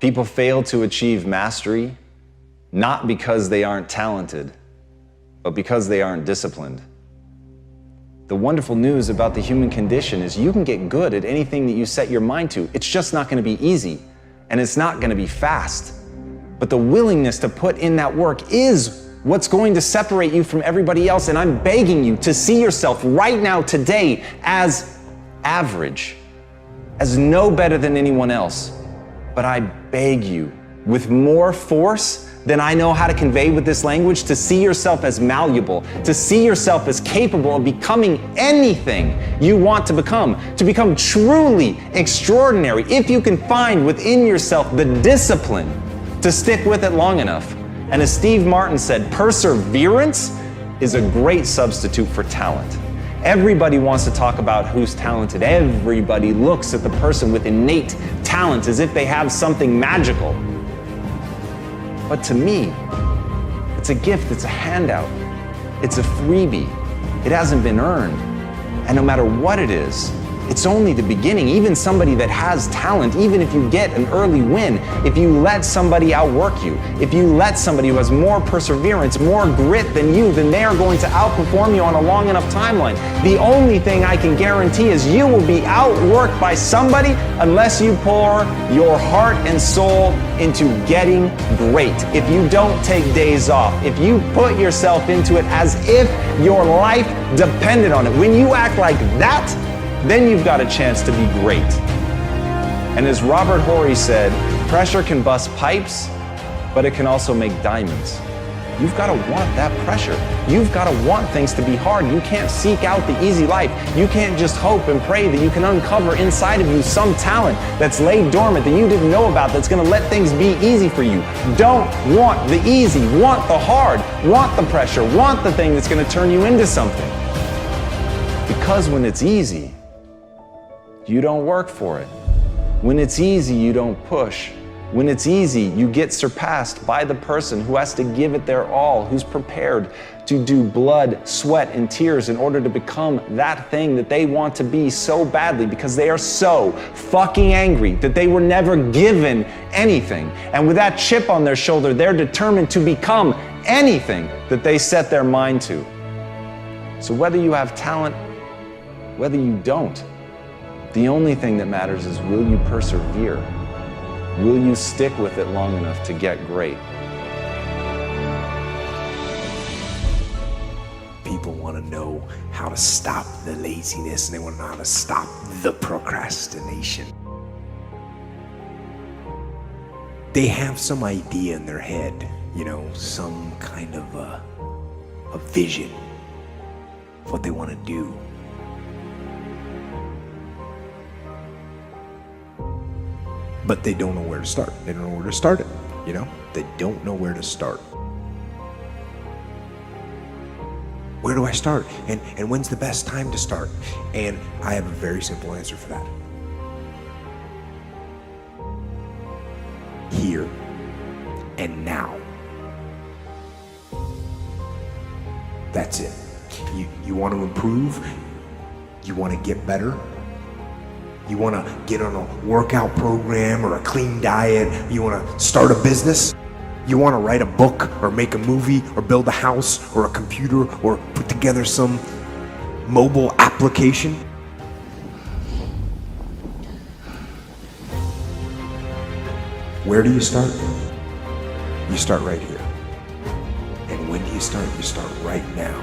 People fail to achieve mastery not because they aren't talented, but because they aren't disciplined. The wonderful news about the human condition is you can get good at anything that you set your mind to. It's just not going to be easy, and it's not going to be fast. But the willingness to put in that work is what's going to separate you from everybody else. And I'm begging you to see yourself right now, today, as average, as no better than anyone else. But I beg you, with more force than I know how to convey with this language, to see yourself as malleable, to see yourself as capable of becoming anything you want to become truly extraordinary, if you can find within yourself the discipline to stick with it long enough. And as Steve Martin said, perseverance is a great substitute for talent. Everybody wants to talk about who's talented. Everybody looks at the person with innate talent as if they have something magical. But to me, it's a gift, it's a handout, it's a freebie. It hasn't been earned. And no matter what it is, it's only the beginning. Even somebody that has talent, even if you get an early win, if you let somebody outwork you, if you let somebody who has more perseverance, more grit than you, then they are going to outperform you on a long enough timeline. The only thing I can guarantee is you will be outworked by somebody unless you pour your heart and soul into getting great. If you don't take days off, if you put yourself into it as if your life depended on it, when you act like that, then you've got a chance to be great. And as Robert Horry said, pressure can bust pipes, but it can also make diamonds. You've got to want that pressure. You've got to want things to be hard. You can't seek out the easy life. You can't just hope and pray that you can uncover inside of you some talent that's laid dormant that you didn't know about that's going to let things be easy for you. Don't want the easy. Want the hard. Want the pressure. Want the thing that's going to turn you into something. Because when it's easy, you don't work for it. When it's easy, you don't push. When it's easy, you get surpassed by the person who has to give it their all, who's prepared to do blood, sweat, and tears in order to become that thing that they want to be so badly because they are so fucking angry that they were never given anything. And with that chip on their shoulder, they're determined to become anything that they set their mind to. So whether you have talent, whether you don't, the only thing that matters is, will you persevere? Will you stick with it long enough to get great? People want to know how to stop the laziness, and they want to know how to stop the procrastination. They have some idea in their head, some kind of a vision of what they want to do. But they don't know where to start. They don't know where to start it, They don't know where to start. Where do I start? And when's the best time to start? And I have a very simple answer for that. Here and now. That's it. You want to improve? You want to get better? You want to get on a workout program or a clean diet? You want to start a business? You want to write a book or make a movie or build a house or a computer or put together some mobile application? Where do you start? You start right here. And when do you start? You start right now.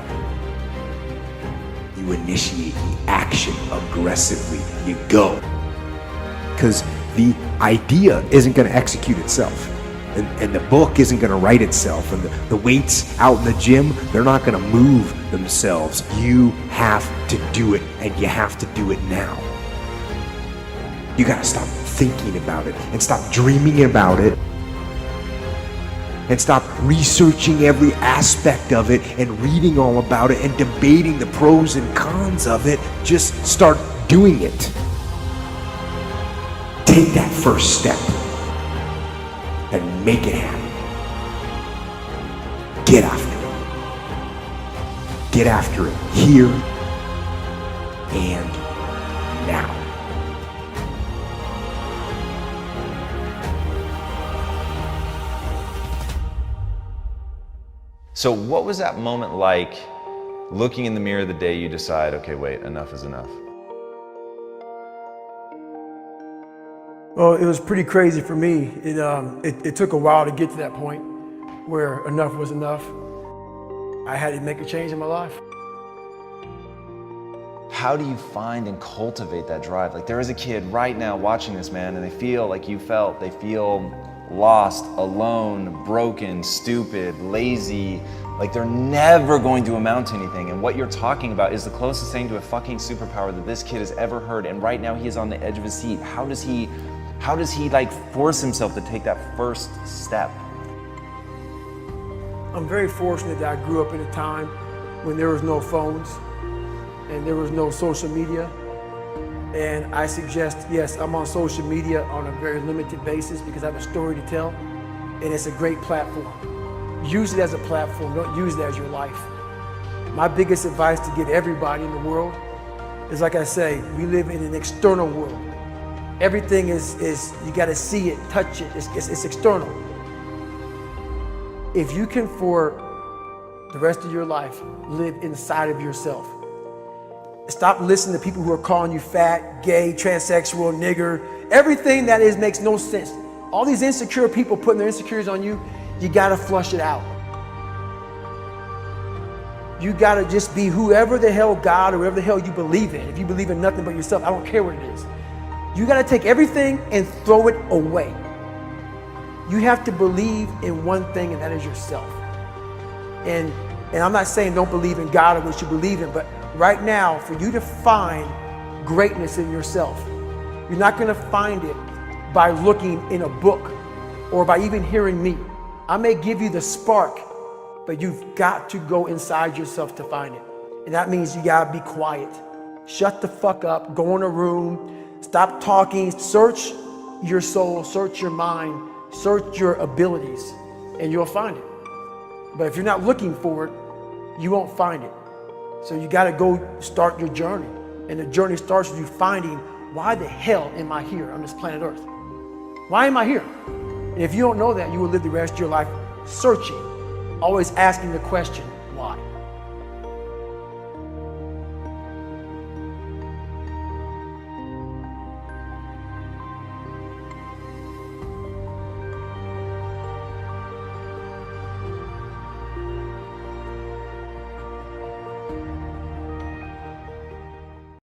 You initiate the action aggressively. You go. Because the idea isn't going to execute itself. And the book isn't going to write itself. And the weights out in the gym, they're not going to move themselves. You have to do it, and you have to do it now. You got to stop thinking about it and stop dreaming about it. And stop researching every aspect of it and reading all about it and debating the pros and cons of it. Just start doing it. Take that first step and make it happen. Get after it. Get after it here and now. So what was that moment like, looking in the mirror the day you decide, okay, wait, enough is enough? Well, it was pretty crazy for me. It took a while to get to that point where enough was enough. I had to make a change in my life. How do you find and cultivate that drive? Like, there is a kid right now watching this, man, and they feel like you felt. They feel lost, alone, broken, stupid, lazy, like they're never going to amount to anything. And what you're talking about is the closest thing to a fucking superpower that this kid has ever heard. And right now he is on the edge of his seat. How does he like force himself to take that first step? I'm very fortunate that I grew up in a time when there was no phones and there was no social media. And I suggest, yes, I'm on social media on a very limited basis because I have a story to tell, and it's a great platform. Use it as a platform, don't use it as your life. My biggest advice to give everybody in the world is, like I say, we live in an external world. Everything is you gotta see it, touch it, it's external. If you can, for the rest of your life, live inside of yourself, stop listening to people who are calling you fat, gay, transsexual, nigger. Everything that is makes no sense. All these insecure people putting their insecurities on you, you gotta flush it out. You gotta just be whoever the hell God or whatever the hell you believe in. If you believe in nothing but yourself, I don't care what it is. You gotta take everything and throw it away. You have to believe in one thing, and that is yourself. And I'm not saying don't believe in God or what you believe in, but right now, for you to find greatness in yourself, you're not gonna find it by looking in a book or by even hearing me. I may give you the spark, but you've got to go inside yourself to find it. And that means you gotta be quiet. Shut the fuck up, go in a room, stop talking, search your soul, search your mind, search your abilities, and you'll find it. But if you're not looking for it, you won't find it. So you gotta go start your journey. And the journey starts with you finding, why the hell am I here on this planet Earth? Why am I here? And if you don't know that, you will live the rest of your life searching, always asking the question,